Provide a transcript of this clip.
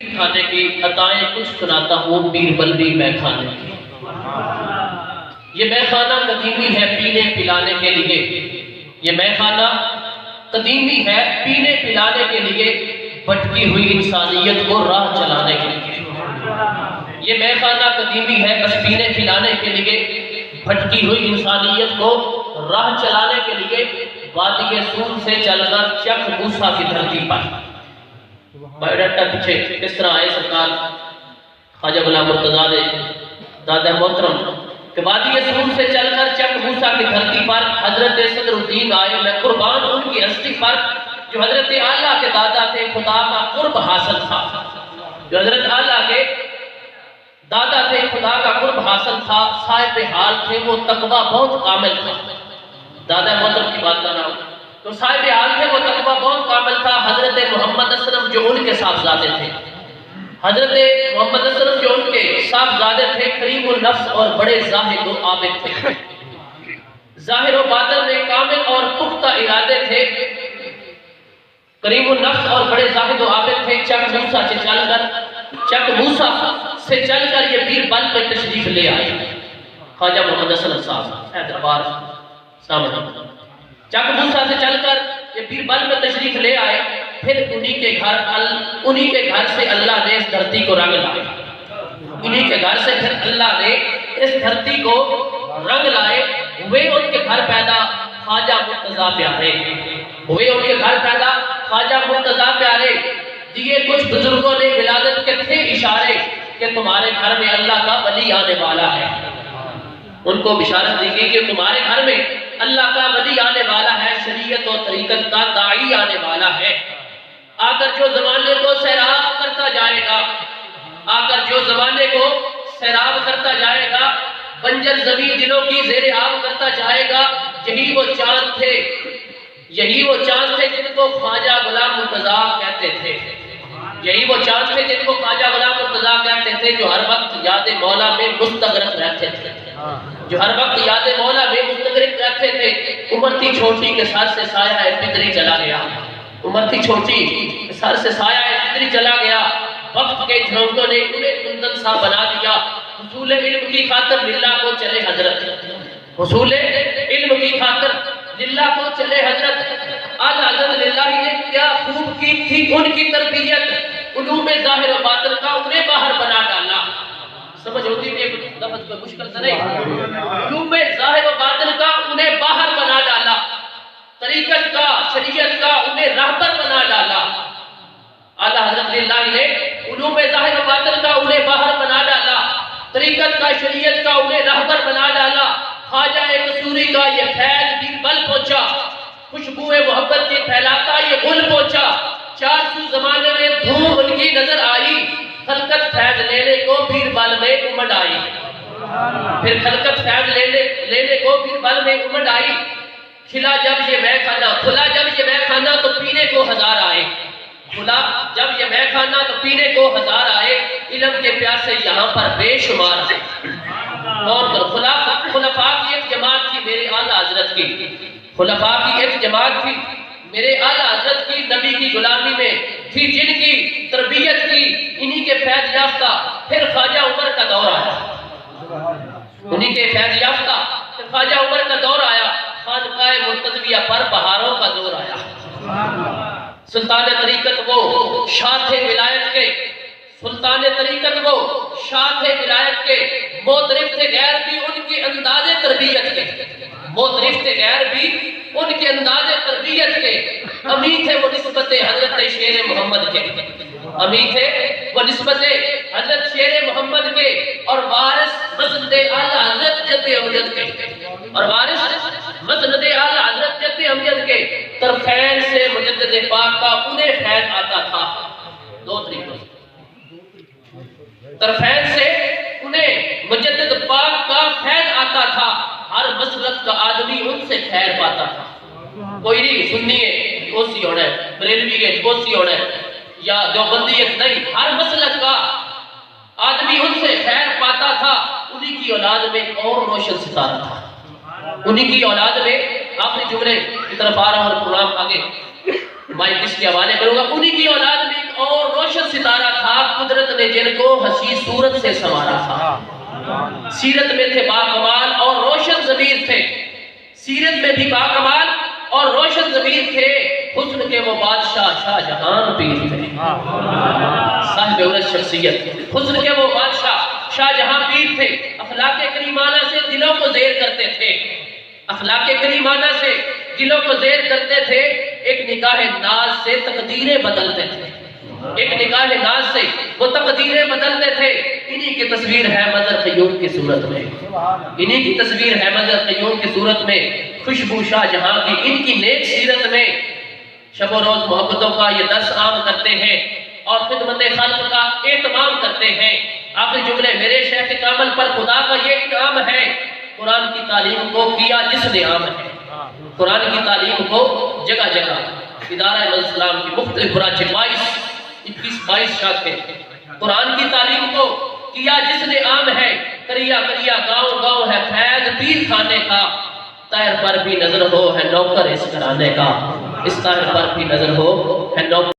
کھانے کی عطائیں کچھ سناتا ہوں پیر بلبی میں کھانے کی۔ یہ میں خانہ قدیمی ہے پینے پلانے کے لیے، یہ میں خانہ قدیمی ہے پینے پلانے کے لیے، بھٹکی ہوئی انسانیت کو راہ چلانے کے لیے۔ یہ میں خانہ قدیمی ہے بس پینے پلانے کے لیے، بھٹکی ہوئی انسانیت کو راہ چلانے کے لیے، وادی سور سے چل کر چک موسیٰ کی دھرتی پر۔ بائیڈاٹا پیچھے کس طرح آئے سرکار خواجہ غلام مرتضیٰ نے دادا محترم کہ وادی سور سے چل کر چک موسیٰ کی دھرتی پر حضرت صدر الدین آئے، میں قربان ان کی ہستی پر جو حضرت اعلیٰ کے دادا تھے، خدا کا قرب حاصل تھا۔ جو حضرت اعلیٰ کے دادا تھے، خدا کا قرب حاصل تھا، صاحب حال تھے، وہ تقوی بہت کامل تھا۔ دادا محترم کی بات کر رہا ہوں تو صاحب حال تھے، وہ تقوی بہت کامل تھا۔ حضرت محمد اسلم جو ان کے صاحبزادے تھے، حضرت محمد اسلم جو ان کے صاحبزادے تھے، کریم النفس اور بڑے زاہد و عابد تھے، ظاہر و باطن میں کامل اور پختہ ارادے تھے، کریم النفس اور بڑے زاہد و عابد تھے۔ چک موسیٰ سے چل کر یہ بیر بل میں تشریف لے آئے خواجہ محمد اسلم صاحب حیدرآباد سامنے۔ چک موسیٰ سے چل کر یہ بیر بل میں تشریف لے آئے، پھر انہی کے گھر سے اللہ نے اس دھرتی کو رنگ لائے، انہی کے گھر سے پھر اللہ نے اس دھرتی کو رنگ لائے۔ ہوئے ان کے گھر پیدا خواجہ مرتضیٰ پیارے، ہوئے ان کے گھر پیدا خواجہ مرتضیٰ پیارے، دیے کچھ بزرگوں نے ولادت کے تھے اشارے کہ تمہارے گھر میں اللہ کا ولی آنے والا ہے۔ ان کو بشارت دی گئی کہ تمہارے گھر میں اللہ کا ولی آنے والا ہے، شریعت و طریقت کا داعی آنے والا ہے، آ کر جو زمانے کو سیراب کرتا جائے گا، آ کر جو زمانے کو سیراب کرتا جائے گا، بنجر زمین دلوں کی زیر آب کرتا جائے گا۔ یہی وہ چاند تھے، یہی وہ چاند تھے جن کو خواجہ غلام مرتضیٰ کہتے تھے، یہی وہ چاند تھے جن کو خواجہ غلام مرتضیٰ کہتے تھے، جو ہر وقت یاد مولا میں مستغرق رہتے تھے، جو ہر وقت یاد مولا میں مستغرق رہتے تھے۔ عمر تھی چھوٹی کے سر سے سایہ پدری چلا گیا، عمر تھی چھوٹی کے سر سے سایہ پدری چلا گیا، وقت کے جھونکوں نے انہیں کندن سا بنا دیا۔ حصول علم کی خاطر للہ کو چلے حضرت، حصول علم کی خاطر للہ کو چلے حضرت۔ اعلیٰ حضرت للہ نے کیا خوب کی تھی ان کی تربیت، علوم ظاہر و باطن کا انہیں باہر بنا ڈالا۔ سمجھ ہوتی ہے ایک لفظ میں مشکل سے نہیں، علوم ظاہر و باطن کا انہیں باہر بنا ڈالا، طریقت کا شریعت کا انہیں راہبر بنا ڈالا۔ اعلیٰ حضرت للہ نے علوم ظاہر و باطن کا انہیں باہر بنا ڈالا، طریقت کا شریعت کا انہیں راہبر بنا ڈالا۔ خواجہ قصوری کا یہ فیض بیر بل پہنچا، خوشبوئے محبت کی پھیلاتا یہ گل پہنچا، چار سو زمانے میں دھوم ان کی نظر آئی، خلقت فیض لینے کو بیر بل میں امڑ آئی، پھر خلقت فیض لینے کو بیر بل میں امڑ آئی۔ کھلا جب یہ میں خانہ، کھلا جب یہ میں خانہ تو پینے کو ہزار آئے، کھلا جب یہ میں خانہ تو پینے کو ہزار آئے، علم کے پیاسے یہاں پر بے شمار آئے۔ اور خلفاء کی ایک جماعت تھی میرے اعلیٰ حضرت کی، خلفاء کی ایک جماعت تھی میرے اعلیٰ حضرت کی، نبی کی غلامی میں تھی جن کی تربیت کی، انہی کے فیض یافتہ پھر خواجہ عمر کا دور آیا، انہی کے فیض یافتہ پھر خواجہ عمر کا دور آیا، خانقاہ مرتضویہ پر بہاروں کا دور آیا۔ سلطان طریقت وہ شاہ تھے ولایت کے، سلطان طریقت وہ شاہ تھے ولایت کے، معترف تھے غیر بھی ان کی انداز تربیت کے، معترف تھے غیر بھی ان کے انداز تربیت کے، امی تھے وہ نسبت حضرت شیر محمد کے، امی تھے وہ نسبت حضرت شیر محمد کے، اور وارث مسند اعلیٰ حضرت جد امجد کے، اور وارث مسند اعلیٰ حضرت جد امجد کے۔ طرفین سے مجدد پاک کا انہیں فیض آتا تھا، دو طریقوں سے، طرفین سے انہیں مجدد پاک کا فیض آتا تھا، ہر مسلک کا آدمی ان سے خیر پاتا تھا۔ کوئی نہیں سنی ہے کوسی ہونا ہے، بریلوی ہے کوسی ہونا ہے، یا دیوبندیت نہیں، ہر مسلک کا آدمی ان سے خیر پاتا تھا۔ انہی کی اولاد میں اور روشن ستارہ تھا، انہی کی اولاد میں آخری جملے کی طرف آ رہا ہوں اور پروگرام آگے میں کس کے حوالے کروں گا؟ انہی کی اولاد میں ایک اور روشن ستارہ تھا، قدرت نے جن کو حسین صورت سے سنوارا تھا، سیرت میں تھے باکمال اور روشن ضمیر تھے، سیرت میں بھی باکمال اور روشن ضمیر تھے، حسن کے وہ بادشاہ شاہ جہان پیر تھے، صاحب عورت شخصیت، حسن کے وہ بادشاہ شاہ جہاں پیر تھے، اخلاق کریمانہ سے دلوں کو زیر کرتے تھے، اخلاق کریمانہ سے دلوں کو زیر کرتے تھے، ایک نگاہ ناز سے تقدیریں بدلتے تھے، ایک نگاہ ناز سے وہ تقدیریں بدلتے تھے۔ انہی کی تصویر ہے مظہر قیوم کی صورت میں، انہی کی تصویر ہے مظہر قیوم کی صورت میں، خوشبو شاہ جہاں کی ان کی نیک سیرت میں شب و روز محبتوں کا یہ درس عام کرتے ہیں اور خدمت خلق کا اہتمام کرتے ہیں۔ آخری جملے میرے شیخ کامل پر خدا کا یہ انعام ہے، قرآن کی تعلیم کو کیا جس نے عام ہے، قرآن کی تعلیم کو جگہ جگہ ادارہ اسلام کی مختلف برانچیں 22 شاخیں، قرآن کی تعلیم کو کیا جس نے عام ہے، کریا کریا گاؤں گاؤں ہے فیض پیر خانے کا، طاہر پر بھی نظر ہو ہے نوکر اس گھرانے کا، اس طاہر پر بھی نظر ہو ہے نوکر